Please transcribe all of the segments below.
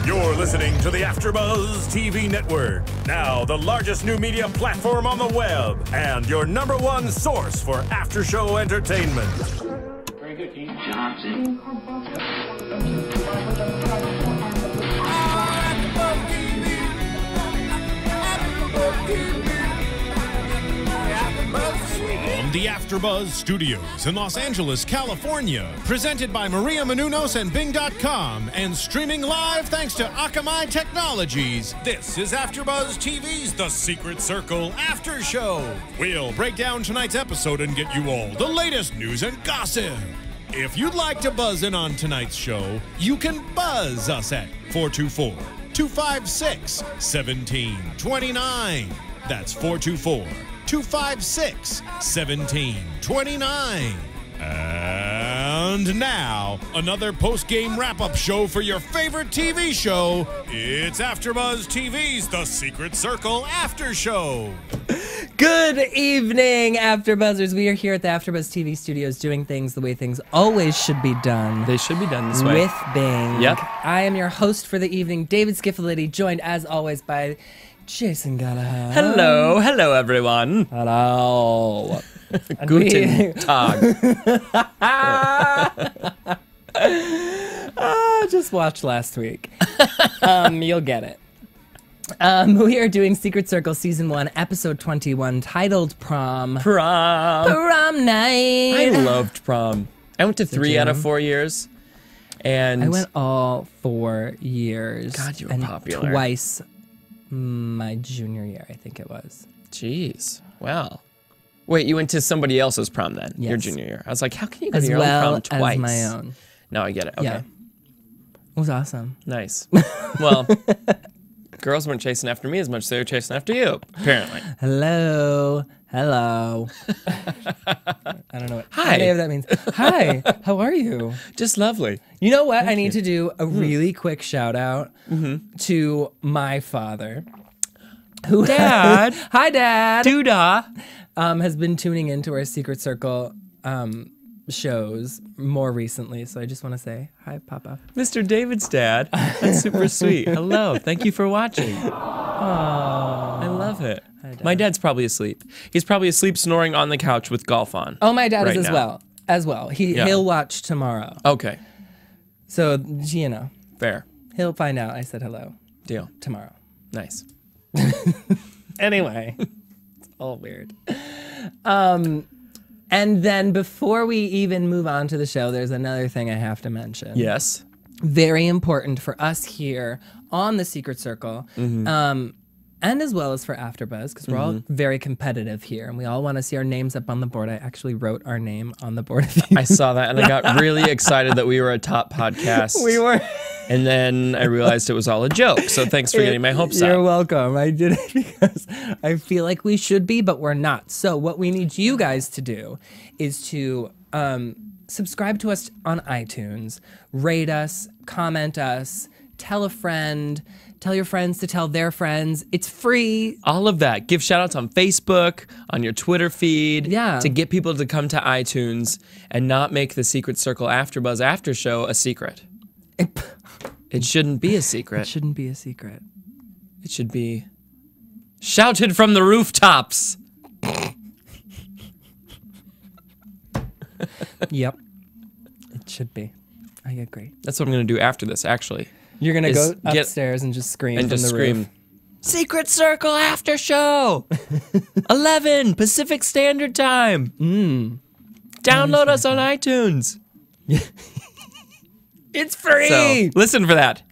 You're listening to the AfterBuzz TV network, now the largest new media platform on the web, and your #1 source for after-show entertainment. Very good, Keith Johnson. From the AfterBuzz Studios in Los Angeles, California, presented by Maria Menounos and Bing.com, and streaming live thanks to Akamai Technologies. This is AfterBuzz TV's The Secret Circle After Show. We'll break down tonight's episode and get you all the latest news and gossip. If you'd like to buzz in on tonight's show, you can buzz us at 424-256-1729. That's 424-256-1729. And now, another post-game wrap-up show for your favorite TV show. It's AfterBuzz TV's The Secret Circle After Show. Good evening, AfterBuzzers. We are here at the AfterBuzz TV studios doing things the way things always should be done. They should be done this way. With Bing. Yep. I am your host for the evening, David Skiffality, joined as always by Jason Gallagher. Hello, hello everyone. Hello. Guten Tag. Just watch last week. You'll get it. We are doing Secret Circle Season 1, Episode 21, titled Prom. Prom night. I loved prom. I went to 3 out of 4 years. And I went all 4 years. God, you were and popular. Twice my junior year, I think it was. Jeez. Wow. Wait, you went to somebody else's prom then? Yes. Your junior year. I was like, how can you go As to your well own prom twice? as my own. No, I get it. Okay. Yeah. It was awesome. Nice. Well, girls weren't chasing after me as much as they were chasing after you, apparently. Hello. Hello. I don't know what Hi. any of that means. Hi. How are you? Just lovely. You know what? I need to do a really quick shout out to my father. Who Dad. Hi, Dad. Doodah. Has been tuning into our Secret Circle shows more recently. So I just want to say hi, Papa. Mr. David's dad. That's super sweet. Hello. Thank you for watching. Aww. I love it. Hi, Dad. My dad's probably asleep. He's probably asleep snoring on the couch with golf on. Oh, my dad right is as now. well. As well. He'll watch tomorrow. Okay. So, you know, Fair. he'll find out I said hello Deal. tomorrow. Nice. Anyway, it's all weird. And then before we even move on to the show, there's another thing I have to mention. Yes. Very important for us here on the Secret Circle, and as well as for AfterBuzz, because we're all very competitive here, and we all want to see our names up on the board. I actually wrote our name on the board. I saw that and I got really excited that we were a top podcast. We were. And then I realized it was all a joke. So thanks for getting my hopes You're up. welcome. I did it because I feel like we should be, but we're not. So what we need you guys to do is to subscribe to us on iTunes, rate us, comment us, tell a friend, tell your friends to tell their friends. It's free. All of that. Give shout outs on Facebook, on your Twitter feed. Yeah. To get people to come to iTunes and not make the Secret Circle AfterBuzz After Show a secret. It shouldn't be a secret. It shouldn't be a secret. It should be shouted from the rooftops. Yep. It should be. I agree. That's what I'm going to do after this, actually. You're going to Is go get- upstairs and just scream And from just the scream, roof. Secret Circle After Show! 11 Pacific Standard Time. Download us on iTunes. It's free! So, listen for that.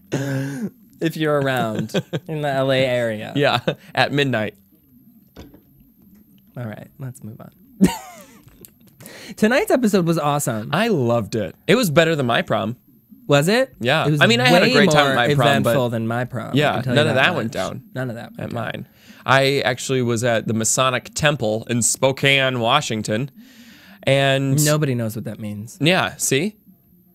If you're around in the LA area. Yeah, at midnight. All right, let's move on. Tonight's episode was awesome. I loved it. It was better than my prom. Was it? Yeah. It was I mean, I had a way great time at more my prom, but- eventful than my prom. I Yeah, can tell none you of that much. went down. None of that went At down. mine. I actually was at the Masonic Temple in Spokane, Washington. And Nobody knows what that means. yeah, see?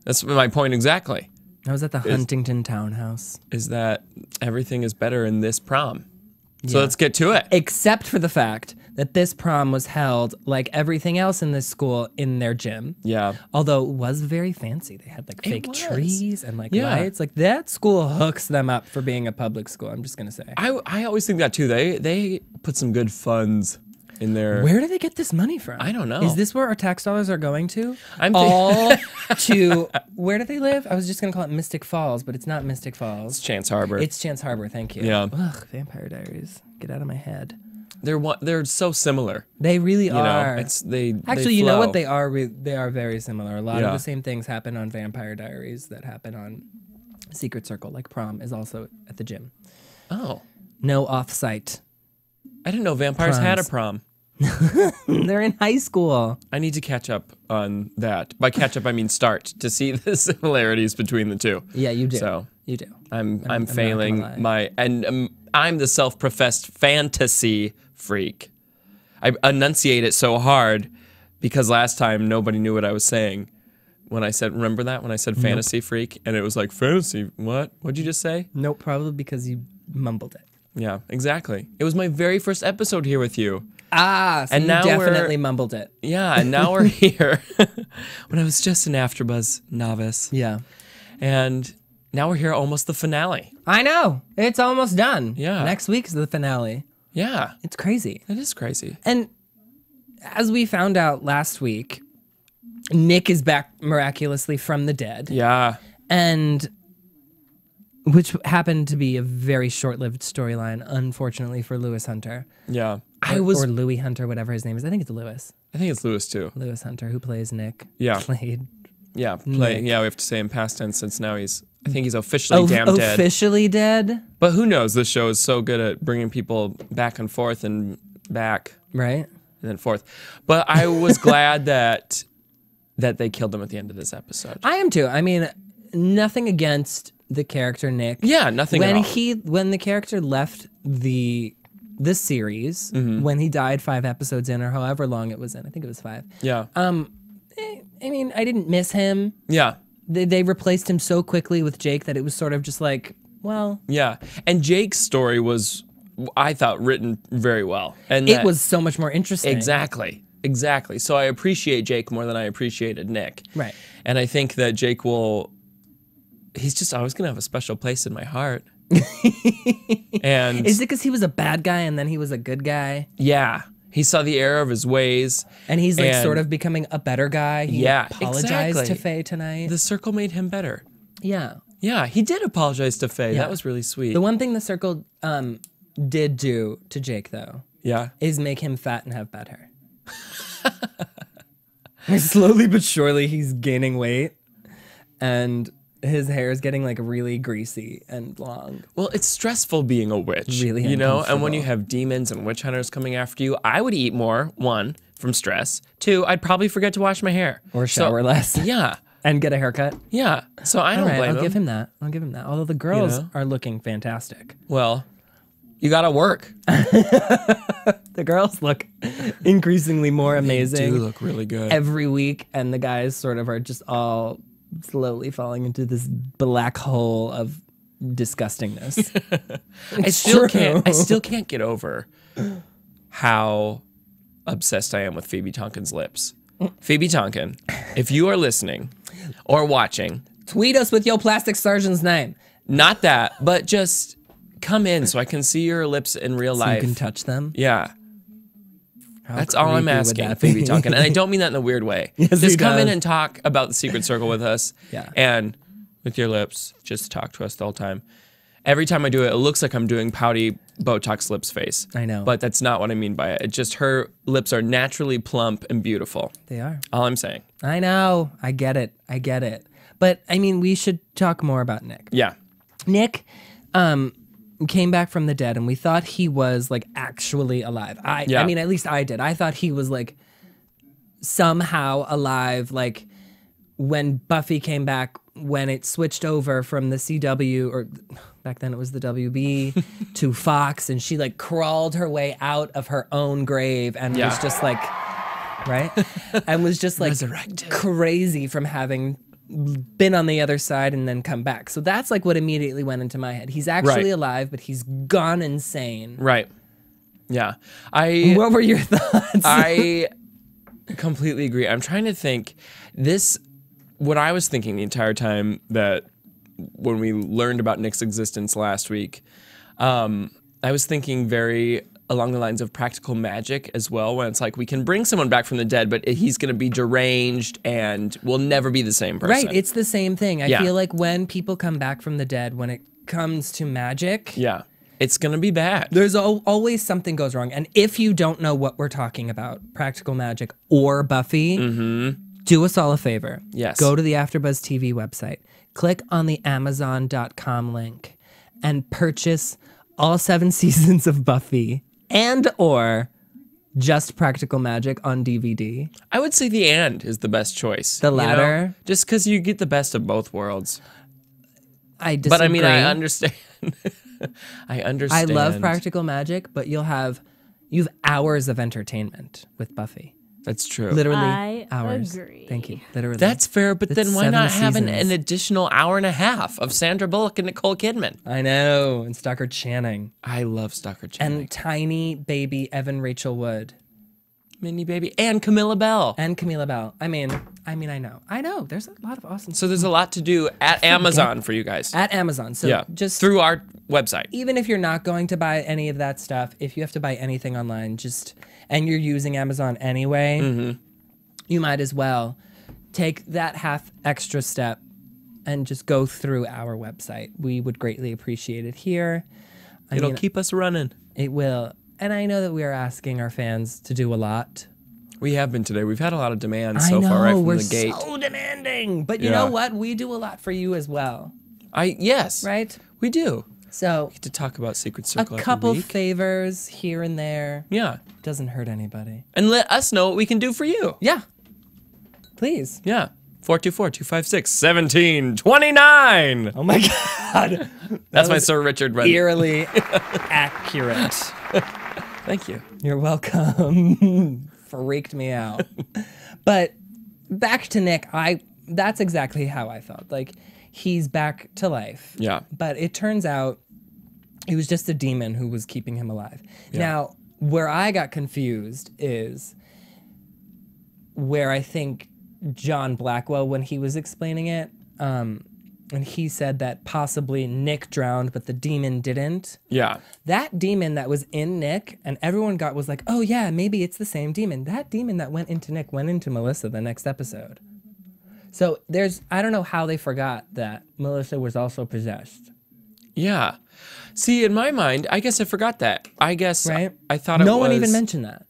That's my point exactly. I was at the Huntington Townhouse. Is that everything is better in this prom. So Yeah. let's get to it. Except for the fact that this prom was held like everything else in this school in their gym. Yeah. Although it was very fancy. They had like fake was. trees and like Yeah. lights. Like that school hooks them up for being a public school. I'm just going to say. I always think that too. They put some good funds in there. Where do they get this money from? I don't know. Is this where our tax dollars are going to? I'm all to where do they live? I was just gonna call it Mystic Falls, but it's not Mystic Falls. Chance Harbor. It's Chance Harbor. Thank you. Yeah. Ugh, Vampire Diaries. Get out of my head. They're so similar. They really You are. know, they Actually, you know flow. what they are? They are very similar. A lot of Yeah. the same things happen on Vampire Diaries that happen on Secret Circle. Like prom is also at the gym. Oh, No off-site. I didn't know vampires had a Proms. prom. They're in high school. I need to catch up on that. By catch up, I mean start to see the similarities between the two. Yeah, you do. So you do. I'm not failing gonna lie. I'm the self-professed fantasy freak. I enunciate it so hard because last time nobody knew what I was saying when I said, remember that when I said fantasy freak and it was like fantasy what? What'd you just say? Nope, probably because you mumbled it. Yeah, exactly. It was my very first episode here with you. Ah, so And you now definitely mumbled it. Yeah, and now we're here when I was just an AfterBuzz novice. Yeah. And now we're here almost the finale. I know. It's almost done. Yeah. Next week's the finale. Yeah, It's crazy. it is crazy. And as we found out last week, Nick is back miraculously from the dead. Yeah. And which happened to be a very short-lived storyline, unfortunately, for Lewis Hunter. Yeah. Or Louis Hunter, whatever his name is. I think it's Lewis. I think it's Lewis too. Lewis Hunter, who plays Nick. Yeah. Played. Yeah, Nick. yeah, we have to say in past tense since now I think he's officially damn dead. Officially dead? But who knows? This show is so good at bringing people back and forth and back Right? and then forth. But I was glad that they killed him at the end of this episode. I am too. I mean, nothing against the character Nick. Yeah, nothing at all. When the character left this series, Mm-hmm. when he died 5 episodes in, or however long it was in, I think it was 5. Yeah. I mean, I didn't miss him. Yeah. They replaced him so quickly with Jake that it was sort of just like, well, Yeah. And Jake's story was, I thought, written very well. And it that- was so much more interesting. Exactly. Exactly. So I appreciate Jake more than I appreciated Nick. Right. And I think that Jake he's just always going to have a special place in my heart. And Is it because he was a bad guy and then he was a good guy? yeah, he saw the error of his ways. And he's like And- sort of becoming a better guy. He Yeah, apologized exactly. to Faye tonight. The circle made him better. Yeah. Yeah, he did apologize to Faye. Yeah. That was really sweet. The one thing the circle did do to Jake, though, yeah. is make him fat and have bad hair. Slowly but surely, he's gaining weight, and his hair is getting like really greasy and long. Well, it's stressful being a witch. Really you know, and when uncomfortable. you have demons and witch hunters coming after you, I would eat more, 1, from stress. 2, I'd probably forget to wash my hair. Or shower less. Yeah. And get a haircut. Yeah. So I don't All right, blame I'll give him that. I'll give him that. Although the girls know? are looking fantastic. Well, you gotta work. The girls look increasingly more amazing. They do look really good. Every week, and the guys sort of are just all slowly falling into this black hole of disgustingness. I still can't get over how obsessed I am with Phoebe Tonkin's lips. Phoebe Tonkin, if you are listening or watching, Tweet us with your plastic surgeon's name. not that, but just come in so I can see your lips in real So life. you can touch them. Yeah. How That's all I'm creepy would asking, that be? Phoebe Tonkin. And I don't mean that in a weird way. Yes, just he come in does. and talk about the Secret Circle with us. Yeah. And with your lips, just talk to us the whole time. Every time I do it, it looks like I'm doing pouty Botox lips face. I know. But that's not what I mean by it. It's just her lips are naturally plump and beautiful. They are. All I'm saying. I know. I get it. But I mean, we should talk more about Nick. Yeah. Nick came back from the dead, and we thought he was like actually alive. I mean, at least I did. I thought he was like somehow alive, like when Buffy came back, when it switched over from the CW, or back then it was the WB, to Fox, and she like crawled her way out of her own grave and was just like, right? And was just like Resurrected. crazy from having been on the other side and then come back. So that's like what immediately went into my head. He's actually Right. alive, but he's gone insane. Right. Yeah. What were your thoughts? I completely agree. I'm trying to think. What I was thinking the entire time that when we learned about Nick's existence last week, I was thinking very along the lines of practical magic as well, when it's like we can bring someone back from the dead, but he's going to be deranged and will never be the same person. Right, it's the same thing. I feel like when people come back from the dead, when it comes to magic, it's going to be bad. There's always something goes wrong. And if you don't know what we're talking about, practical magic or Buffy, do us all a favor. Yes. Go to the AfterBuzz TV website, click on the Amazon.com link, and purchase all 7 seasons of Buffy and or just Practical Magic on DVD. I would say the "and" is the best choice. The latter? You know? Just because you get the best of both worlds. I disagree. But I mean, I understand. I understand. I love Practical Magic, but you have hours of entertainment with Buffy. That's true. Literally I hours. agree. Thank you. Literally. That's fair, but That's then why 7 not have an seasons. additional hour and a half of Sandra Bullock and Nicole Kidman? I know. And Stockard Channing. I love Stockard Channing. And tiny baby Evan Rachel Wood. Mini Baby and Camilla Bell. And Camila Bell. I mean, I know. I know. There's a lot of awesome So there's a lot to do at Amazon for you guys. at Amazon. So just through our website. even if you're not going to buy any of that stuff, if you have to buy anything online, and you're using Amazon anyway, you might as well take that half extra step and just go through our website. We would greatly appreciate it here. It'll keep us running. It will. And I know that we are asking our fans to do a lot. We have been today. We've had a lot of demands so far right from we're the gate. so demanding. But you know what? We do a lot for you as well. Yes. Right? We do. So To talk about Secret a Circle every couple week. favors here and there Yeah. doesn't hurt anybody. And let us know what we can do for you. Yeah. Please. Yeah. 424-256-1729. Oh my God. That's my Sir Richard Redden. Eerily accurate. Thank you. You're welcome. Freaked me out. But back to Nick, that's exactly how I felt. Like, he's back to life. Yeah. But it turns out it was just a demon who was keeping him alive. Now, where I got confused is where I think John Blackwell, when he was explaining it, and he said that possibly Nick drowned, but the demon didn't. Yeah. That demon that was in Nick, and everyone was like, oh yeah, maybe it's the same demon. That demon that went into Nick went into Melissa the next episode. So I don't know how they forgot that Melissa was also possessed. Yeah. See, in my mind, I guess I forgot that. I guess Right? I thought it was... No one even mentioned that.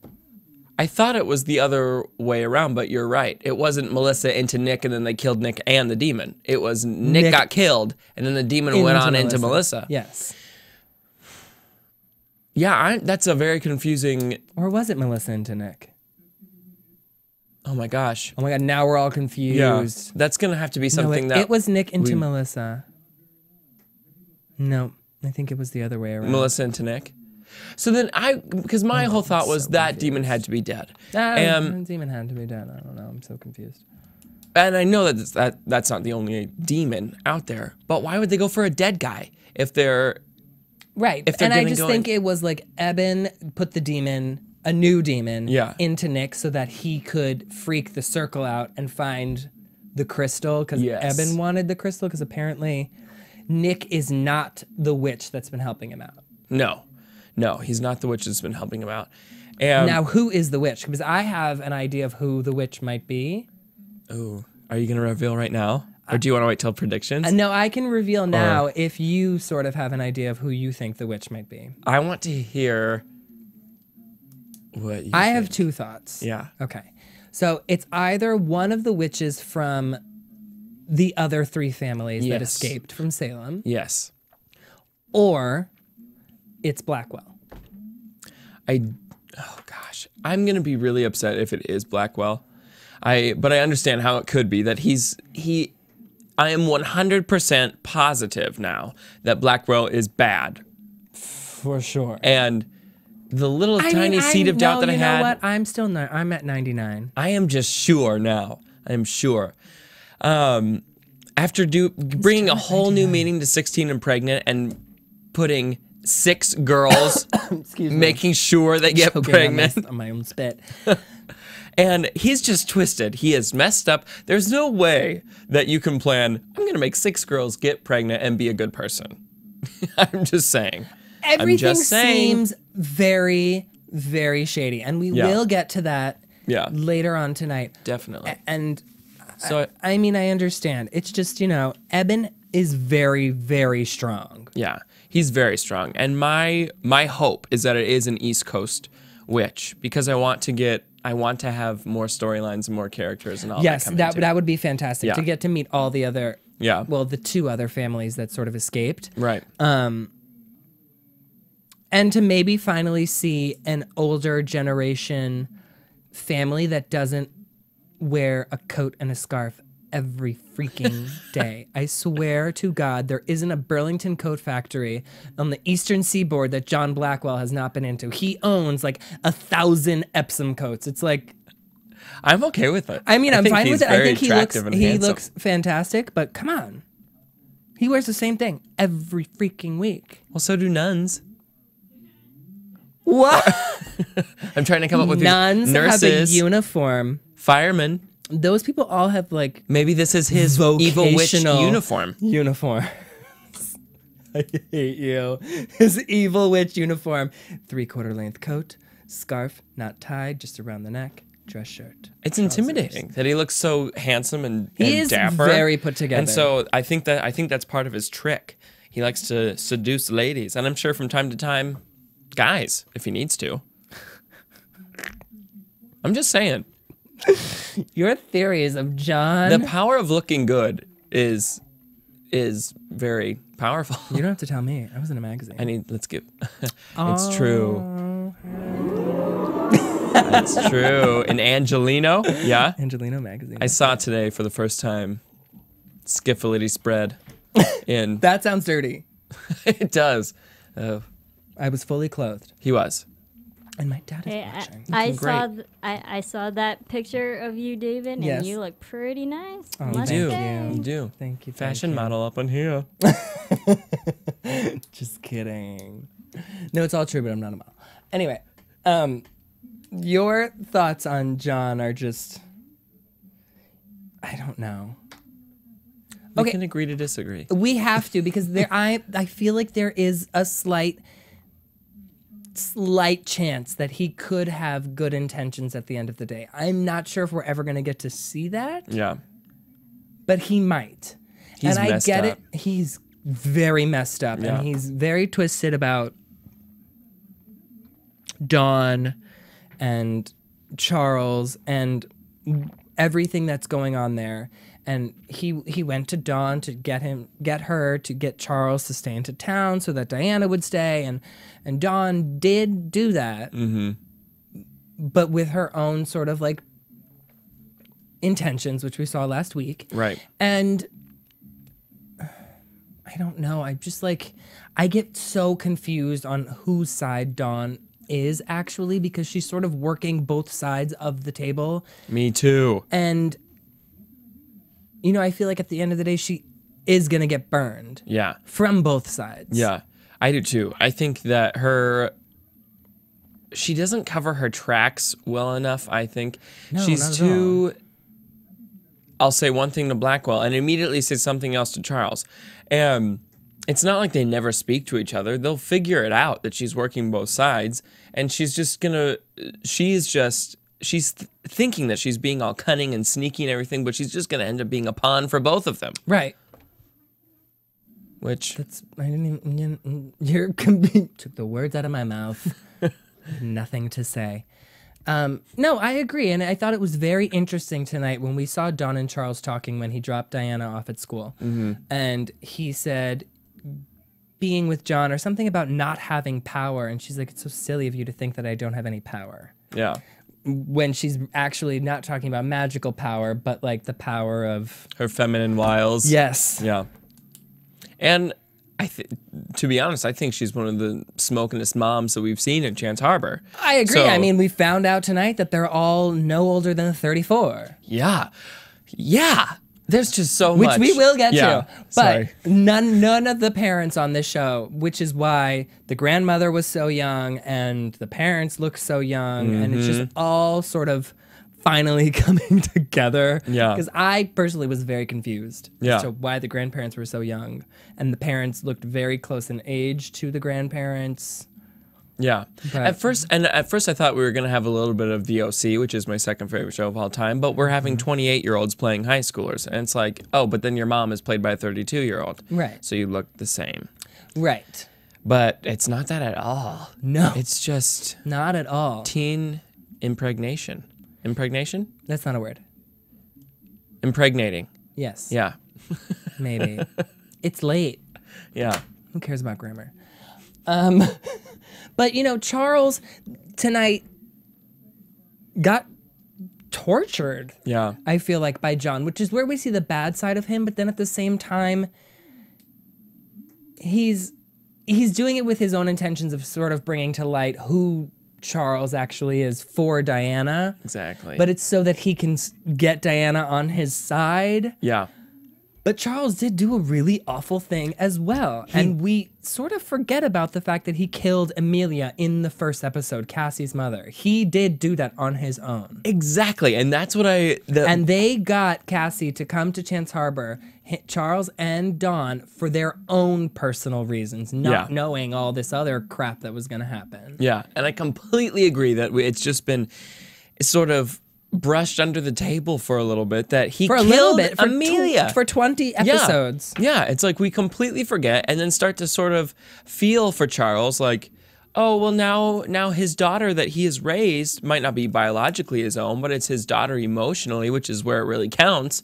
I thought it was the other way around, but you're right. It wasn't Melissa into Nick, and then they killed Nick and the demon. It was Nick got killed, and then the demon went on into Melissa. Yes. Yeah, that's a very confusing... Or was it Melissa into Nick? Oh my gosh. Oh my God, now we're all confused. Yeah, that's going to have to be something no, that... it was Nick into Melissa. No, I think it was the other way around. Melissa into Nick? So then because my whole thought was that demon had to be dead. The demon had to be dead. I don't know. I'm so confused. And I know that's not the only demon out there, but why would they go for a dead guy if they're... Right. If they're and I getting just going- think it was like Eben put the demon, a new demon, into Nick so that he could freak the circle out and find the crystal, because Eben wanted the crystal, because apparently Nick is not the witch that's been helping him out. No, he's not the witch that's been helping him out. Now, who is the witch? Because I have an idea of who the witch might be. Ooh, are you going to reveal right now? Or do you want to wait till predictions? No, I can reveal now if you sort of have an idea of who you think the witch might be. I want to hear what you I think. have 2 thoughts. Yeah. Okay. So it's either one of the witches from the other 3 families that escaped from Salem. Yes. Or it's Blackwell. Oh gosh, I'm gonna be really upset if it is Blackwell. But I understand how it could be that I am 100% positive now that Blackwell is bad. For sure. And the little tiny seed of doubt that I had. You know what? I'm still not. I'm at 99. I am just sure now. I am sure. After bringing a whole new meaning to 16 and pregnant and putting 6 girls, Excuse me. making sure they get Choking pregnant. on my own spit. And he's just twisted. He is messed up. There's no way that you can plan, I'm going to make 6 girls get pregnant and be a good person. I'm just saying. Everything seems very, very shady. And we will get to that later on tonight. Definitely. And So I mean, I understand. It's just, you know, Eben is very, very strong. Yeah, he's very strong. And my hope is that it is an East Coast witch, because I want to have more storylines and more characters and all yes, that. that would be fantastic to get to meet all the other, well, the 2 other families that sort of escaped. Right. And to maybe finally see an older generation family that doesn't wear a coat and a scarf every freaking day. I swear to God, there isn't a Burlington coat factory on the eastern seaboard that John Blackwell has not been into. He owns like 1,000 Epsom coats. It's like, I'm okay with it. I mean, I'm fine with it. I think he handsome. looks fantastic, but come on. He wears the same thing every freaking week. Well, so do nuns. What? I'm trying to come up with Nuns these nurses, have a uniform. firemen. Those people all have like Maybe this is his evil witch uniform. Uniform. I hate you. His evil witch uniform. 3/4 length coat, scarf, not tied, just around the neck, dress shirt. It's intimidating that he looks so handsome and He is dapper. very put together. And so I think that's part of his trick. He likes to seduce ladies, and I'm sure from time to time, guys, if he needs to. I'm just saying. Your theories of John. The power of looking good is very powerful. You don't have to tell me. I was in a magazine. Let's get. It's true. It's true. In Angelino, yeah. Angelino magazine. I saw today for the first time. Skiffality spread. In. That sounds dirty. It does. I was fully clothed. He was. And my dad is watching. I saw that picture of you, David, and Yes. you look pretty nice. Oh, must You do. say. You do. Thank you. Fashion model up on here. Just kidding. No, it's all true, but I'm not a model. Anyway, your thoughts on John are just, I don't know. We can agree to disagree. We have to, because I feel like there is a slight chance that he could have good intentions at the end of the day. I'm not sure if we're ever going to get to see that. Yeah. But he might. He's and I messed get up. it. He's very messed up, Yeah. and he's very twisted about Dawn and Charles and everything that's going on there. And he went to Dawn to get her to get Charles to stay into town so that Diana would stay, and Dawn did do that, but with her own sort of like intentions, which we saw last week. Right. And I don't know. I just like, I get so confused on whose side Dawn is actually, because she's sort of working both sides of the table. Me too. And, you know, I feel like at the end of the day, she is going to get burned. Yeah. From both sides. Yeah. I do too. I think that she doesn't cover her tracks well enough, I think. No, She's not at too, I'll say one thing to Blackwell and immediately say something else to Charles. And it's not like they never speak to each other. They'll figure it out that she's working both sides, and she's thinking that she's being all cunning and sneaky and everything, but she's just gonna end up being a pawn for both of them. Right. Which I didn't even, took the words out of my mouth. Nothing to say. No, I agree. And I thought it was very interesting tonight when we saw Dawn and Charles talking when he dropped Diana off at school. And he said, being with John or something about not having power. And she's like, it's so silly of you to think that I don't have any power. yeah. When she's actually not talking about magical power, but like the power of... Her feminine wiles. Yes. Yeah. And to be honest, I think she's one of the smokingest moms that we've seen in Chance Harbor. I agree. So, I mean, we found out tonight that they're all no older than 34. yeah. Yeah. There's just so which much. we will get to. But sorry. none of the parents on this show, which is why the grandmother was so young and the parents look so young, and it's just all sort of finally coming together. Yeah. Because I personally was very confused Yeah. as to why the grandparents were so young, and the parents looked very close in age to the grandparents. Yeah. But- At first I thought we were going to have a little bit of VOC, which is my second favorite show of all time, but we're having 28-year-olds playing high schoolers. And it's like, oh, but then your mom is played by a 32-year-old. Right. So you look the same. Right. But it's not that at all. No. It's just Not at all. teen impregnation. Impregnation? That's not a word. Impregnating. Yes. Yeah. Maybe. It's late. Yeah. Who cares about grammar? But, you know, Charles tonight got tortured, Yeah. I feel like, by John, which is where we see the bad side of him. But then at the same time, he's doing it with his own intentions of sort of bringing to light who Charles actually is for Diana. Exactly. But it's so that he can get Diana on his side. yeah. But Charles did do a really awful thing as well. And we sort of forget about the fact that he killed Amelia in the first episode, Cassie's mother. He did do that on his own. Exactly. And that's what And they got Cassie to come to Chance Harbor, Charles and Dawn, for their own personal reasons, not Yeah. knowing all this other crap that was going to happen. Yeah, and I completely agree that it's just been sort of brushed under the table for a little bit that he For a killed little bit, for Amelia. for 20 episodes. Yeah, it's like we completely forget and then start to sort of feel for Charles like, oh, well now his daughter that he has raised might not be biologically his own, but it's his daughter emotionally, which is where it really counts.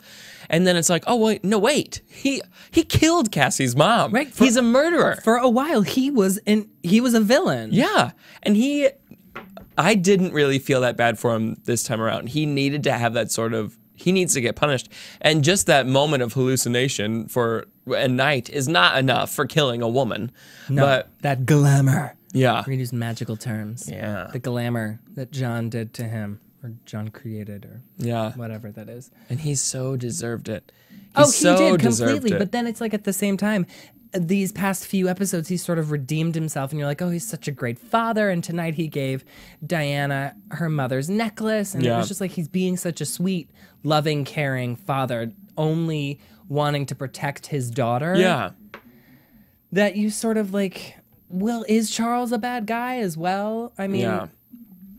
And then it's like, oh, wait. He killed Cassie's mom. Right, He's a murderer. For a while, he was a villain. Yeah. And I didn't really feel that bad for him this time around. He needed to have that he needs to get punished. And just that moment of hallucination for a night is not enough for killing a woman. No, But that glamour. yeah. We're gonna use magical terms. Yeah. The glamour that John did to him, or John created, or Yeah. whatever that is. And he so deserved it. He so did deserved completely. it. But then it's like at the same time, these past few episodes, he's sort of redeemed himself, and you're like, oh, he's such a great father. And tonight he gave Diana her mother's necklace, and it Yeah. was just like he's being such a sweet, loving, caring father, only wanting to protect his daughter. Yeah. That you sort of like, well, is Charles a bad guy as well? I mean, Yeah.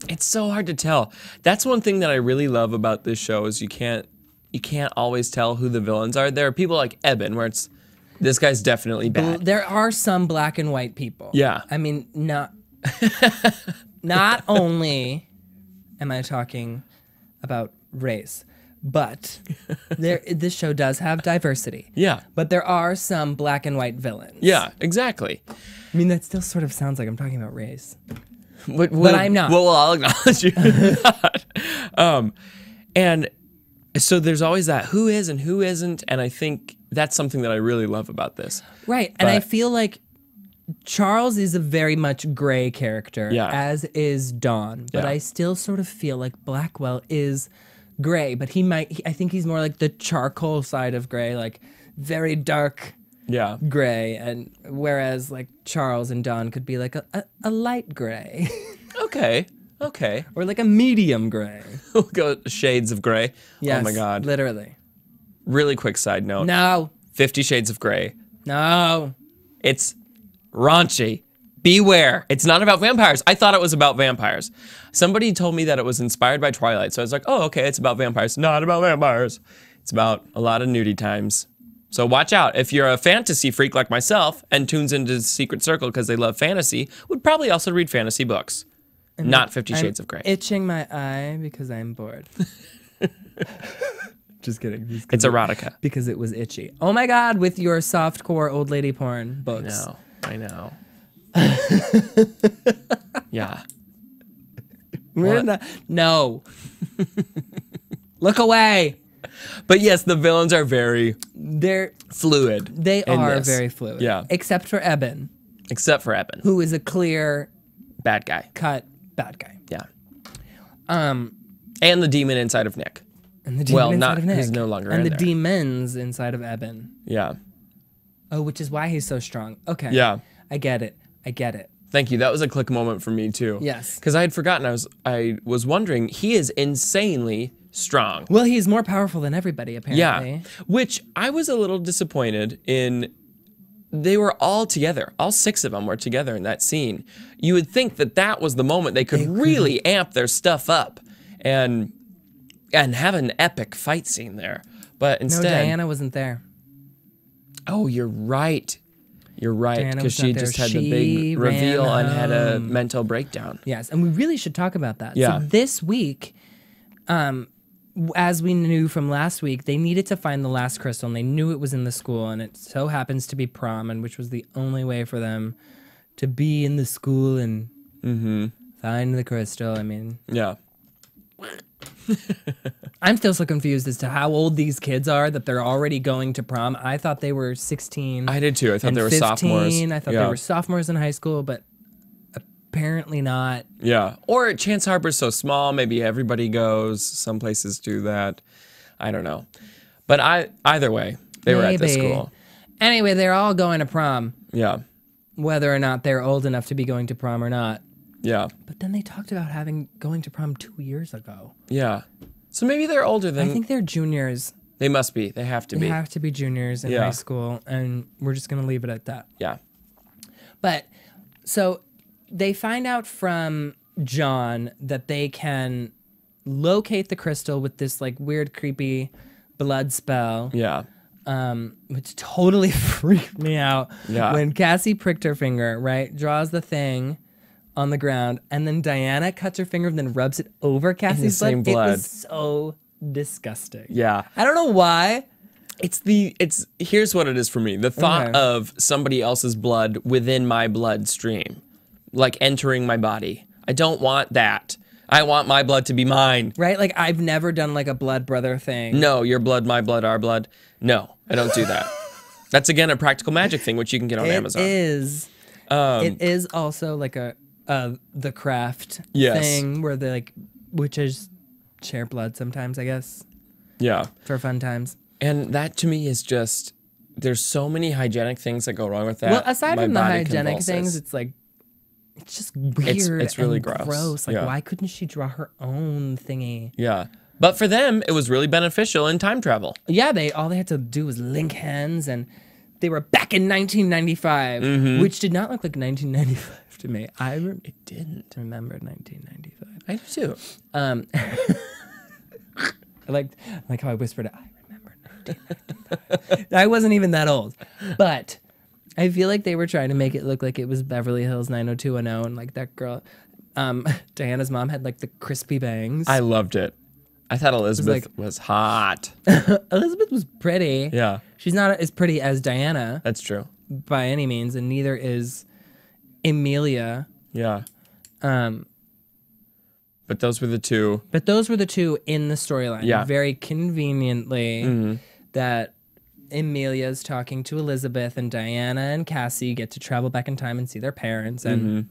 It's so hard to tell. That's one thing that I really love about this show is you can't always tell who the villains are. There are people like Eben where it's this guy's definitely bad. there are some black and white people. Yeah. I mean, not only am I talking about race, but this show does have diversity. Yeah. But there are some black and white villains. Yeah, exactly. I mean, that still sort of sounds like I'm talking about race. But I'm not. Well, I'll acknowledge you. And so there's always that who is and who isn't, and I think that's something that I really love about this. Right. And I But- feel like Charles is a very much gray character, Yeah. as is Dawn. But Yeah. I still sort of feel like Blackwell is gray, but I think he's more like the charcoal side of gray, like very dark Yeah. gray, and whereas like Charles and Dawn could be like a light gray Okay. or like a medium gray. We'll go shades of gray. Yes, Oh my God. literally. Really quick side note. No, 50 Shades of Grey. no. It's raunchy. Beware. It's not about vampires. I thought it was about vampires. Somebody told me that it was inspired by Twilight, so I was like, oh, okay, it's about vampires. Not about vampires. It's about a lot of nudie times. So watch out. If you're a fantasy freak like myself and tunes into Secret Circle because they love fantasy, would probably also read fantasy books. Not 50 I'm Shades of Grey. itching my eye because I'm bored. Just kidding. It's erotica. Because it was itchy. Oh my God, with your softcore old lady porn books. No, I know. Yeah. No. Look away. But yes, the villains are very They fluid. in are this. very fluid. Yeah. Except for Eben, Except for Eben. who is a clear Bad guy. cut bad guy. Yeah. And the demon inside of Nick. And the demon inside of Nick. He's no longer and in the there. demons inside of Eben. Yeah. Oh, which is why he's so strong. Okay. Yeah. I get it. Thank you. That was a click moment for me too. Yes. Because I had forgotten. I was wondering. He is insanely strong. Well, he's more powerful than everybody, apparently. Yeah. Which I was a little disappointed in. They were all together. All 6 of them were together in that scene. You would think that was the moment they could really amp their stuff up and have an epic fight scene there. But instead, No, Diana wasn't there. Oh, you're right. You're right, Diana because was she not just there. had the She big reveal ran and had a home. mental breakdown. Yes, and we really should talk about that. Yeah. So this week, as we knew from last week, they needed to find the last crystal, and they knew it was in the school, and it so happens to be prom, and which was the only way for them to be in the school and find the crystal. I mean, Yeah. I'm still so confused as to how old these kids are that they're already going to prom. I thought they were 16. I did too. I thought and they were 15. sophomores. I thought Yeah. they were sophomores in high school, but apparently not. Yeah. Or Chance Harbor's so small, maybe everybody goes. Some places do that. I don't know. But either way, they were at the Maybe. school. Anyway, they're all going to prom, Yeah. whether or not they're old enough to be going to prom or not. Yeah. But then they talked about going to prom 2 years ago. Yeah. So maybe they're older than... I think they're juniors. They must be. They have to They be. have to be juniors in Yeah. high school, and we're just going to leave it at that. Yeah. But so they find out from John that they can locate the crystal with this like weird, creepy blood spell. Yeah. Which totally freaked me out. Yeah. When Cassie pricked her finger, right, draws the thing on the ground, and then Diana cuts her finger and then rubs it over Cassie's same blood. It blood. was so disgusting. Yeah. I don't know why. Here's what it is for me. The thought Okay. of somebody else's blood within my bloodstream, like entering my body. I don't want that. I want my blood to be mine. Right? Like, I've never done like a blood brother thing. No, your blood, my blood, our blood. No, I don't do that. That's again a practical magic thing, which you can get on Amazon. It is. It is also like the craft Yes. thing where they like witches share blood sometimes, I guess, Yeah. for fun times. And that to me is just, there's so many hygienic things that go wrong with that. Well, aside My from the body hygienic convulses. things, it's just weird. It's really and gross. Like, Yeah. why couldn't she draw her own thingy? Yeah. But for them, it was really beneficial in time travel. Yeah, all they had to do was link hands, and they were back in 1995, Mm-hmm. which did not look like 1995 to me. It didn't. Remember 1995. I do too. I like how I whispered it. I remember 1995. I wasn't even that old, but I feel like they were trying to make it look like it was Beverly Hills 90210, and like that girl, Diana's mom had like the crispy bangs. I loved it. I thought Elizabeth was hot. Elizabeth was pretty. Yeah, She's not as pretty as Diana that's true. by any means, and neither is Emilia. Yeah. But those were the two. But those were the two in the storyline. Yeah. Very conveniently that Emilia's talking to Elizabeth, and Diana and Cassie get to travel back in time and see their parents. And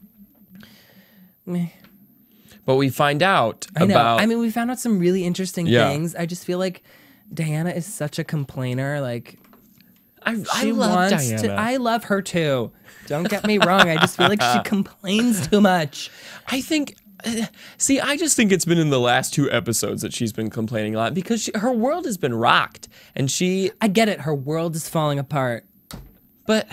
meh. But we find out I know. about. I mean, we found out some really interesting Yeah. things. I just feel like Diana is such a complainer. Like, I she love wants Diana. to. I love her too. Don't get me wrong. I just feel like she complains too much. I think. See, I just think it's been in the last 2 episodes that she's been complaining a lot because her world has been rocked, and she. I get it. Her world is falling apart. But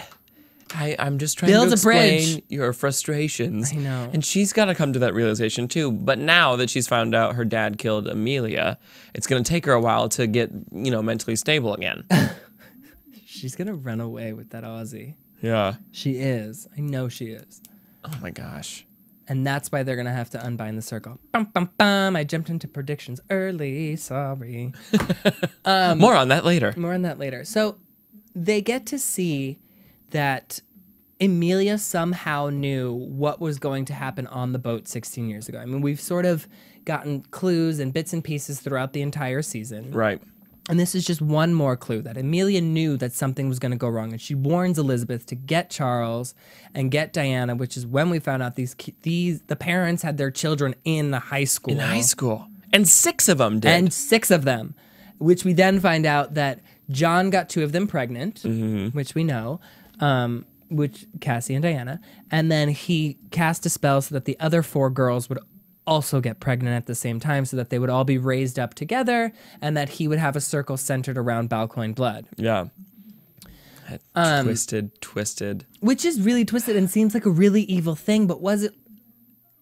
I'm just trying Build to a bridge. explain your frustrations. I know. And she's got to come to that realization too. But now that she's found out her dad killed Amelia, it's going to take her a while to get, mentally stable again. She's gonna run away with that Aussie. Yeah. She is. I know she is. Oh my gosh. And that's why they're going to have to unbind the circle. Bum, bum, bum. I jumped into predictions early. Sorry. More on that later. More on that later. So they get to see that Emilia somehow knew what was going to happen on the boat 16 years ago. I mean, we've sort of gotten clues and bits and pieces throughout the entire season. Right. And this is just one more clue that Amelia knew that something was going to go wrong, and she warns Elizabeth to get Charles and get Diana, which is when we found out the parents had their children in the high school. In high school. And 6 of them did. And 6 of them, which we then find out that John got 2 of them pregnant, which we know, which Cassie and Diana. And then he cast a spell so that the other 4 girls would also get pregnant at the same time so that they would all be raised up together and that he would have a circle centered around Balcoin blood. Yeah. Twisted. Which is really twisted and seems like a really evil thing, but was it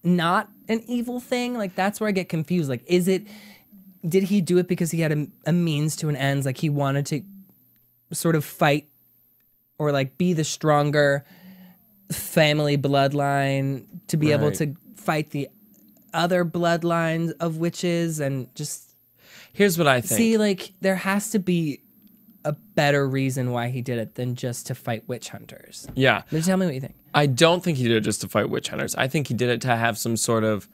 not an evil thing? Like, that's where I get confused. Like, did he do it because he had a means to an end? Like, he wanted to sort of fight or, like, be the stronger family bloodline to be able to fight the other bloodlines of witches and just... Here's what I think. See, like, there has to be a better reason why he did it than just to fight witch hunters. Yeah. But tell me what you think. I don't think he did it just to fight witch hunters. I think he did it to have some sort of...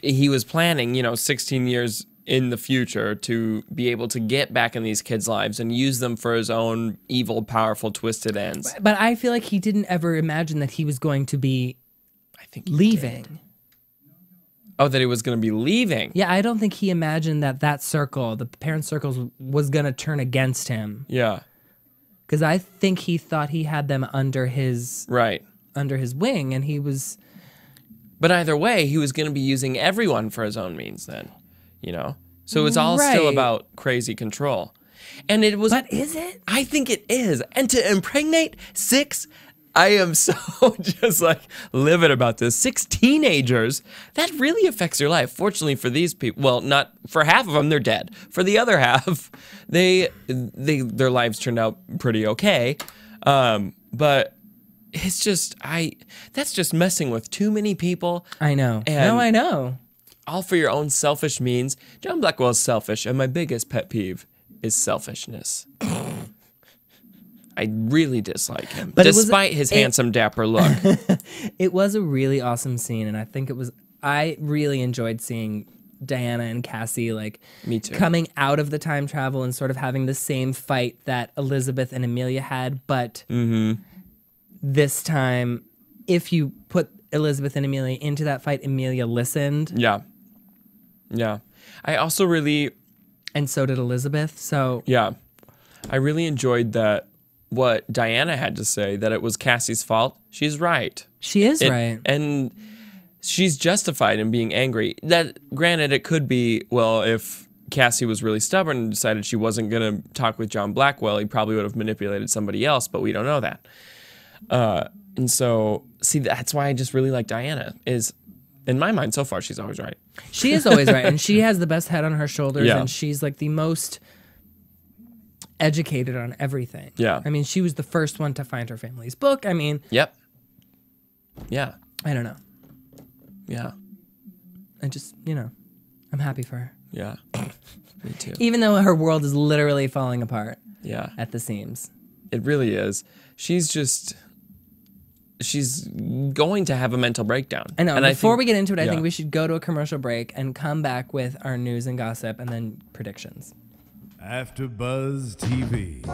he was planning, 16 years in the future to be able to get back in these kids' lives and use them for his own evil, powerful, twisted ends. But I feel like he didn't ever imagine that he was going to be leaving. Oh, that he was going to be leaving. Yeah, I don't think he imagined that circle, the parent circles, was going to turn against him. Yeah. Because I think he thought he had them under his wing, and he was... But either way, he was going to be using everyone for his own means then, So it was all still about crazy control. And it was... But is it? I think it is. And to impregnate 6... I am so just like livid about this. 6 teenagers, that really affects your life. Fortunately for these people, well, not for half of them, they're dead. For the other half, their lives turned out pretty okay. But it's just, that's just messing with too many people. I know. And I know. All for your own selfish means. John Blackwell is selfish, and my biggest pet peeve is selfishness. I really dislike him, despite his handsome, dapper look. It was a really awesome scene, and I really enjoyed seeing Diana and Cassie, like, Me too. coming out of the time travel and sort of having the same fight that Elizabeth and Amelia had, but this time, if you put Elizabeth and Amelia into that fight, Amelia listened. Yeah. I also really... And so did Elizabeth, so... Yeah. I really enjoyed that what Diana had to say, that it was Cassie's fault. She's right. She is right. And she's justified in being angry. That, granted, it could be, well, if Cassie was really stubborn and decided she wasn't going to talk with John Blackwell, he probably would have manipulated somebody else, but we don't know that. And so, see, that's why I just really like Diana, is, in my mind, so far, she's always right. She is always right, and she has the best head on her shoulders, Yeah. and she's, like, the most educated on everything. Yeah. I mean, she was the first one to find her family's book. I mean... Yep. Yeah. I don't know. Yeah. I just, I'm happy for her. Yeah. Me too. Even though her world is literally falling apart. Yeah. At the seams. It really is. She's going to have a mental breakdown. I know. And before we get into it, I yeah. think we should go to a commercial break and come back with our news and gossip and then predictions. AfterBuzz TV.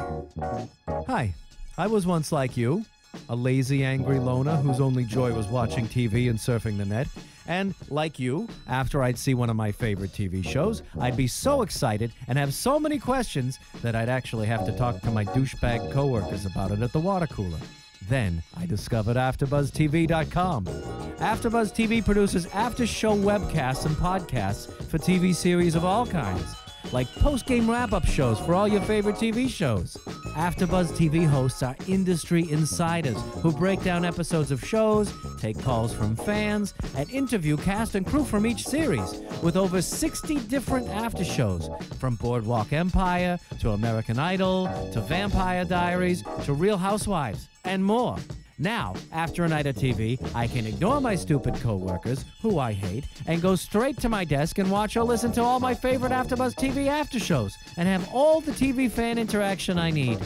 Hi, I was once like you, a lazy, angry loner whose only joy was watching TV and surfing the net. And like you, after I'd see one of my favorite TV shows, I'd be so excited and have so many questions that I'd actually have to talk to my douchebag coworkers about it at the water cooler. Then I discovered AfterBuzzTV.com. AfterBuzz TV produces after-show webcasts and podcasts for TV series of all kinds, like post-game wrap-up shows for all your favorite TV shows. AfterBuzz TV hosts are industry insiders who break down episodes of shows, take calls from fans, and interview cast and crew from each series, with over 60 different after shows, from Boardwalk Empire to American Idol to Vampire Diaries to Real Housewives, and more. Now, after a night of TV, I can ignore my stupid coworkers, who I hate, and go straight to my desk and watch or listen to all my favorite AfterBuzz TV after shows, and have all the TV fan interaction I need.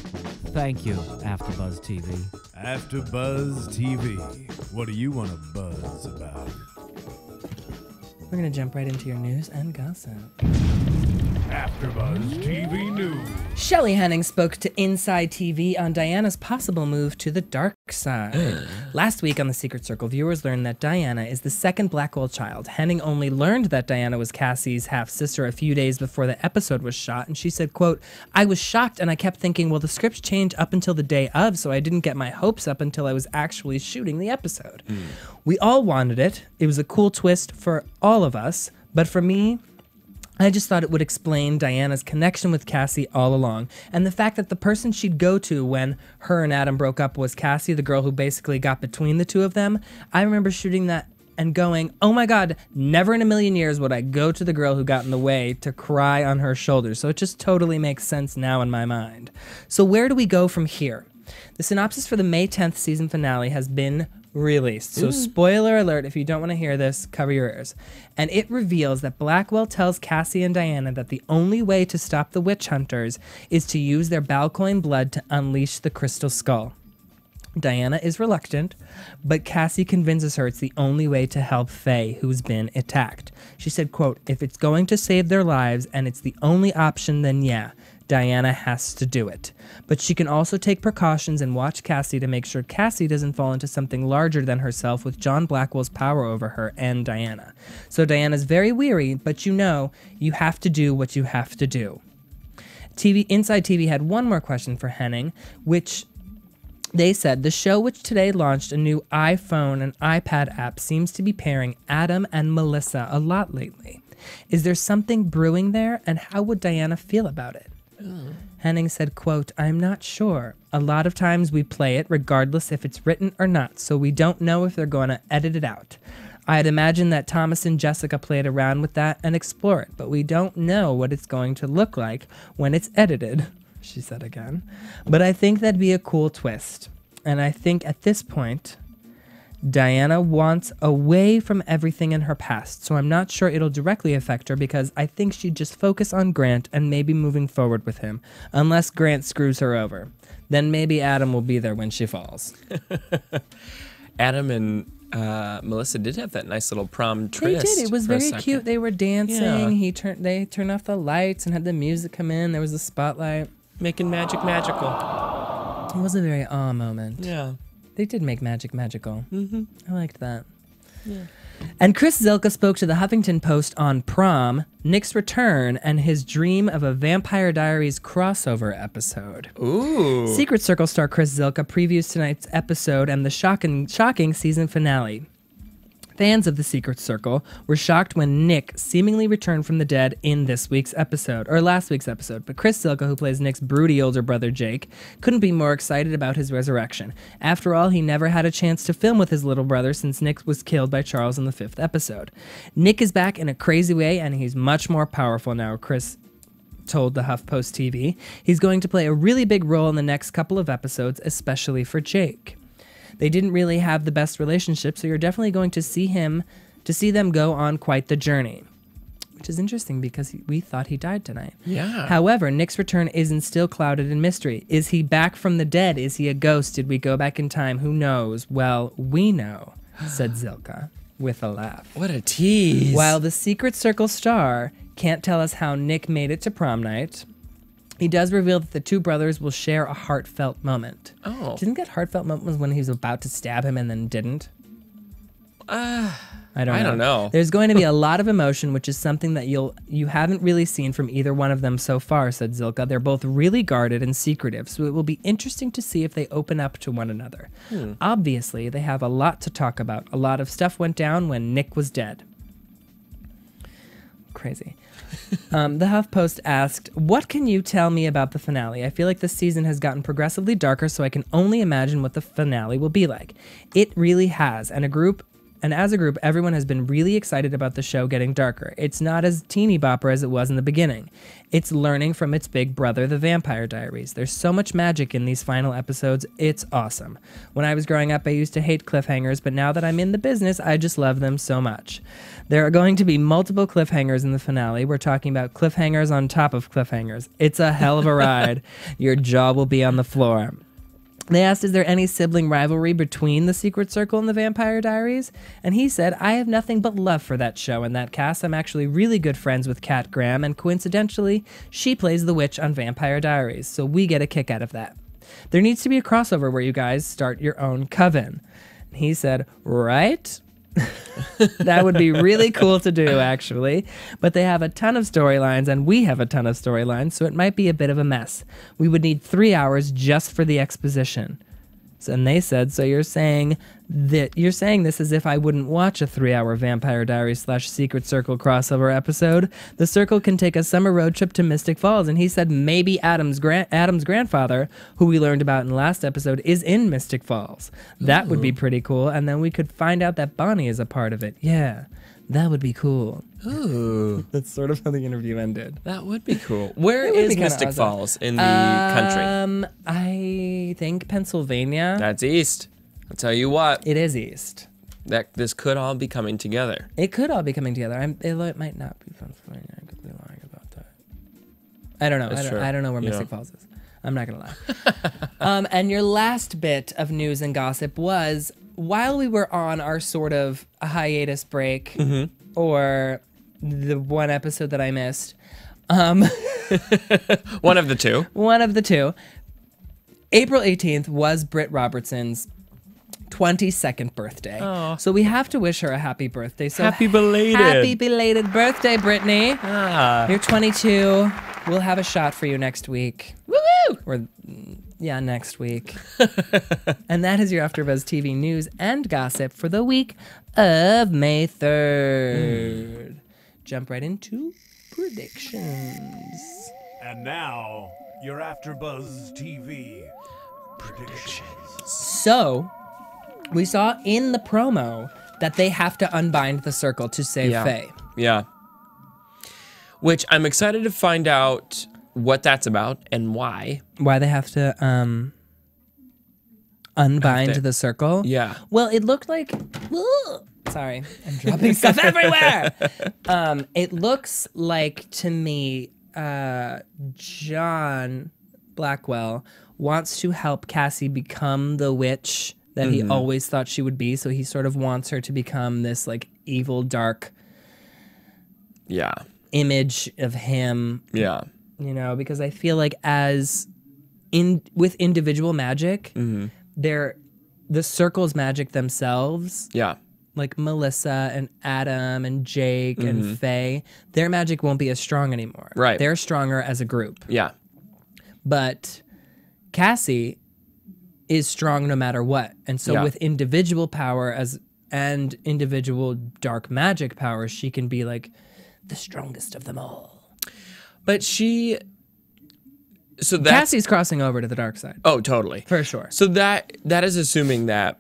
Thank you, AfterBuzz TV. AfterBuzz TV. What do you want to buzz about? We're going to jump right into your news and gossip. AfterBuzz TV News. Shelley Henning spoke to Inside TV on Diana's possible move to the dark side. Last week on The Secret Circle, viewers learned that Diana is the second Blackwell child. Henning only learned that Diana was Cassie's half-sister a few days before the episode was shot, and she said, quote, "I was shocked and I kept thinking, well, the scripts changed up until the day of, so I didn't get my hopes up until I was actually shooting the episode. We all wanted it. It was a cool twist for all of us, but for me, I just thought it would explain Diana's connection with Cassie all along. And the fact that the person she'd go to when her and Adam broke up was Cassie, the girl who basically got between the two of them. I remember shooting that and going, oh my God, never in a million years would I go to the girl who got in the way to cry on her shoulders. So it just totally makes sense now in my mind. So where do we go from here? The synopsis for the May 10th season finale has been released. So spoiler alert, if you don't want to hear this, cover your ears. And it reveals that Blackwell tells Cassie and Diana that the only way to stop the witch hunters is to use their Balcoin blood to unleash the Crystal Skull. Diana is reluctant, but Cassie convinces her it's the only way to help Faye, who's been attacked. She said, quote, if it's going to save their lives and it's the only option, then yeah, Diana has to do it. But she can also take precautions and watch Cassie to make sure Cassie doesn't fall into something larger than herself with John Blackwell's power over her and Diana. So Diana's very weary, but you know, you have to do what you have to do. Inside TV had one more question for Henning, which they said, the show which today launched a new iPhone and iPad app seems to be pairing Adam and Melissa a lot lately. Is there something brewing there, and how would Diana feel about it? Henning said, quote, I'm not sure. A lot of times we play it regardless if it's written or not, so we don't know if they're going to edit it out. I'd imagine that Thomas and Jessica played around with that and explore it, but we don't know what it's going to look like when it's edited, she said again. But I think that'd be a cool twist. And I think at this point, Diana wants away from everything in her past, so I'm not sure it'll directly affect her because I think she'd just focus on Grant and maybe moving forward with him, unless Grant screws her over. Then maybe Adam will be there when she falls. Adam and Melissa did have that nice little prom tryst. They did. It was very cute. They were dancing. Yeah. They turned off the lights and had the music come in. There was a spotlight. Making magic magical. It was a very awe moment. Yeah. They did make magic magical. Mm-hmm. I liked that. Yeah. And Chris Zilka spoke to the Huffington Post on Prom, Nick's return, and his dream of a Vampire Diaries crossover episode. Ooh. Secret Circle star Chris Zilka previews tonight's episode and the shocking season finale. Fans of The Secret Circle were shocked when Nick seemingly returned from the dead in this week's episode, or last week's episode, but Chris Zilka, who plays Nick's broody older brother Jake, couldn't be more excited about his resurrection. After all, he never had a chance to film with his little brother since Nick was killed by Charles in the 5th episode. Nick is back in a crazy way, and he's much more powerful now, Chris told the HuffPost TV. He's going to play a really big role in the next couple of episodes, especially for Jake. They didn't really have the best relationship, so you're definitely going to see them go on quite the journey. Which is interesting because we thought he died tonight. Yeah. However, Nick's return isn't still clouded in mystery. Is he back from the dead? Is he a ghost? Did we go back in time? Who knows? Well, we know, said Zilka with a laugh. What a tease. While the Secret Circle star can't tell us how Nick made it to prom night, he does reveal that the two brothers will share a heartfelt moment. Oh. Do you think that heartfelt moment was when he was about to stab him and then didn't? I don't know. There's going to be a lot of emotion, which is something that you haven't really seen from either one of them so far, said Zilka. They're both really guarded and secretive, so it will be interesting to see if they open up to one another. Obviously, they have a lot to talk about. A lot of stuff went down when Nick was dead. Crazy. The HuffPost asked, what can you tell me about the finale? I feel like this season has gotten progressively darker, so I can only imagine what the finale will be like. It really has, and as a group, everyone has been really excited about the show getting darker. It's not as teeny bopper as it was in the beginning. It's learning from its big brother, The Vampire Diaries. There's so much magic in these final episodes. It's awesome. When I was growing up, I used to hate cliffhangers, but now that I'm in the business, I just love them so much. There are going to be multiple cliffhangers in the finale. We're talking about cliffhangers on top of cliffhangers. It's a hell of a ride. Your jaw will be on the floor. They asked, is there any sibling rivalry between The Secret Circle and The Vampire Diaries? And he said, I have nothing but love for that show and that cast. I'm actually really good friends with Kat Graham, and coincidentally, she plays the witch on Vampire Diaries, so we get a kick out of that. There needs to be a crossover where you guys start your own coven. And he said, right? That would be really cool to do, actually. But they have a ton of storylines, and we have a ton of storylines, so it might be a bit of a mess. We would need 3 hours just for the exposition. And they said, so you're saying this as if I wouldn't watch a 3-hour Vampire Diaries / Secret Circle crossover episode. The Circle can take a summer road trip to Mystic Falls, and he said maybe Adam's grandfather, who we learned about in the last episode, is in Mystic Falls. That would be pretty cool, and then we could find out that Bonnie is a part of it. Yeah, that would be cool. Ooh. That's sort of how the interview ended. That would be cool. Where It would is be kinda Mystic awesome. Falls in the country? I think Pennsylvania. That's east. I'll tell you what, It is east. this could all be coming together. It could all be coming together. It might not be Pennsylvania. I could be lying about that. I don't know. That's true. I don't know where You Mystic know. Falls is. I'm not going to lie. And your last bit of news and gossip was, while we were on our sort of hiatus break, or the one episode that I missed, One of the two. one of the two, April 18th was Britt Robertson's 22nd birthday. Aw. So we have to wish her a happy birthday. So Happy belated. Happy belated birthday, Brittany. Ah. You're 22. We'll have a shot for you next week. Woo-woo! Or, yeah, next week. And that is your AfterBuzz TV news and gossip for the week of May 3rd. Jump right into predictions. And now, your AfterBuzz TV predictions. So, we saw in the promo that they have to unbind the circle to save Faye. Yeah. Which I'm excited to find out what that's about and why. Why they have to unbind Have to- the circle? Yeah. Well, it looked like... Sorry, I'm dropping stuff everywhere. It looks like to me, John Blackwell wants to help Cassie become the witch that he always thought she would be. So he sort of wants her to become this like evil, dark Yeah. image of him. Yeah. You know, because I feel like with individual magic, the circle's magic themselves. Yeah. Like Melissa and Adam and Jake and Faye, their magic won't be as strong anymore. Right. They're stronger as a group. Yeah. But Cassie is strong no matter what. And so Yeah. with individual power and individual dark magic power, she can be like the strongest of them all. But so that's... Cassie's crossing over to the dark side. Oh, totally. For sure. So that is assuming that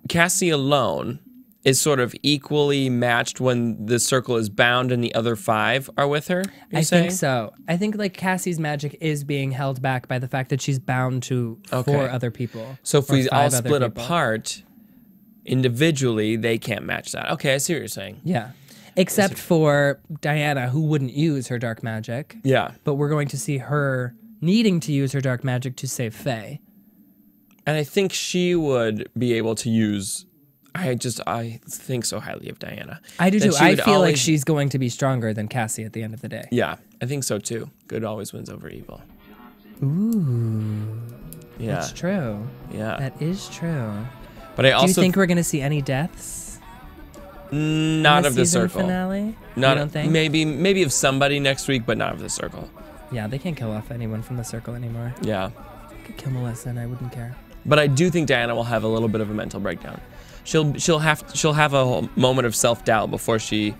Cassie alone is sort of equally matched when the circle is bound and the other 5 are with her, I think so. I think like Cassie's magic is being held back by the fact that she's bound to 4 other people. So if or we all 5 other split people. apart individually, they can't match that. Okay, I see what you're saying. Yeah. Except for Diana, who wouldn't use her dark magic. Yeah. But we're going to see her needing to use her dark magic to save Faye. And I think she would be able to use... I think so highly of Diana. I do That too. she I would feel like always- she's going to be stronger than Cassie at the end of the day. Yeah, I think so too. Good always wins over evil. Ooh. Yeah. That's true. Yeah. That is true. But I also... Do you think we're going to see any deaths? not in of the season circle. Finale? Not You don't think? maybe of somebody next week, but not of the circle. Yeah, they can't kill off anyone from the circle anymore. Yeah. They could kill Melissa and I wouldn't care. But I do think Diana will have a little bit of a mental breakdown. She'll have a whole moment of self-doubt before she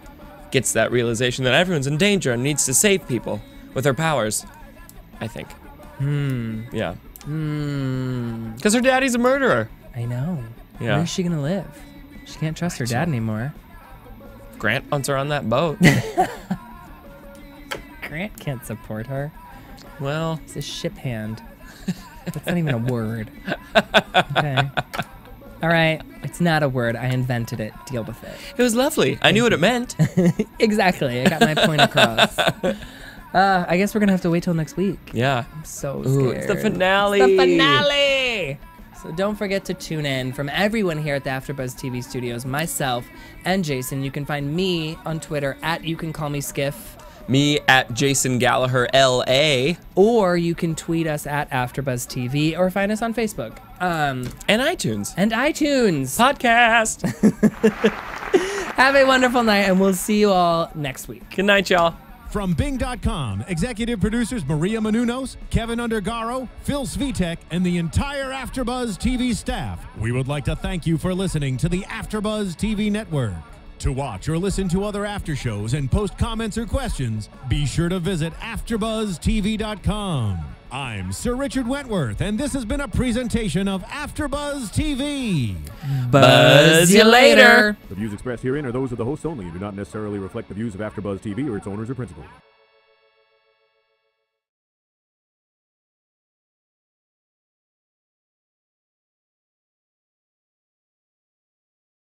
gets that realization that everyone's in danger and needs to save people with her powers. I think. Yeah. Because her daddy's a murderer. I know. Yeah. Where is she going to live? She can't trust her dad anymore. Grant wants her on that boat. Grant can't support her. Well, He's a ship hand. That's not even a word. Okay. All right. It's not a word. I invented it. Deal with it. it was lovely. I knew what it meant. Exactly. I got my point across. I guess we're going to have to wait till next week. Yeah. I'm so Ooh, scared. it's the finale. It's the finale. So don't forget to tune in. From everyone here at the AfterBuzz TV studios, myself and Jason, you can find me on Twitter at You Can Call Me Skiff. Me at Jason Gallagher LA. Or you can tweet us at AfterBuzz TV or find us on Facebook. And iTunes. Podcast. Have a wonderful night, and we'll see you all next week. Good night, y'all. From Bing.com, executive producers Maria Menounos, Kevin Undergaro, Phil Svitek, and the entire AfterBuzz TV staff, we would like to thank you for listening to the AfterBuzz TV network. To watch or listen to other after shows and post comments or questions, be sure to visit AfterBuzzTV.com. I'm Sir Richard Wentworth, and this has been a presentation of AfterBuzz TV. Buzz you later. The views expressed herein are those of the hosts only and do not necessarily reflect the views of AfterBuzz TV or its owners or principals.